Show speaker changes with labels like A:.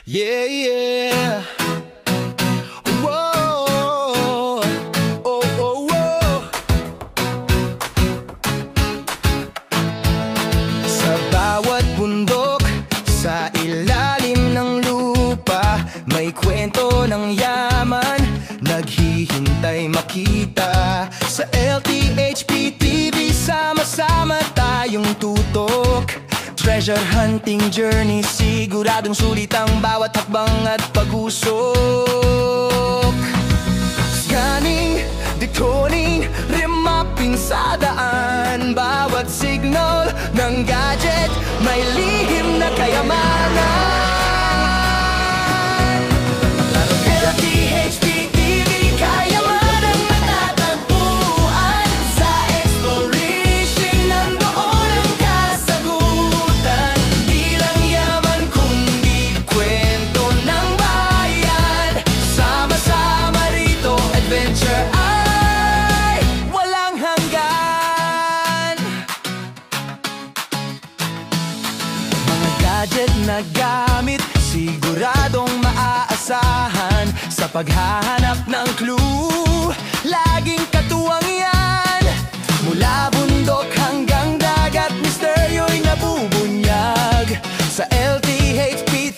A: Yeah, yeah. Whoa, oh, oh, oh. Sa bawat bundok, sa ilalim ng lupa, may kwento ng yaman, naghihintay makita. Sa LTHP TV, sama-sama tayong tutok. Treasure hunting journey, siguradong sulit ang bawat hakbang at pag-usok. Scanning, decoding, remapping sa daan, bawat signal ng gadget may lihim na kayamanan. LTHP TV, kayaman ang matatagpuan. Sa exploration, nandoon ang kasagutan. Di lang yaman kundi kwento ng bayan. Sama-sama rito, adventure ay walang hanggan. Mga gadget na gamit, siguradong maaasahan. Sa paghahanap ng clue, laging katuwang yan. Mula bundok hanggang dagat, misteryo'y nabubunyag. Sa LTHP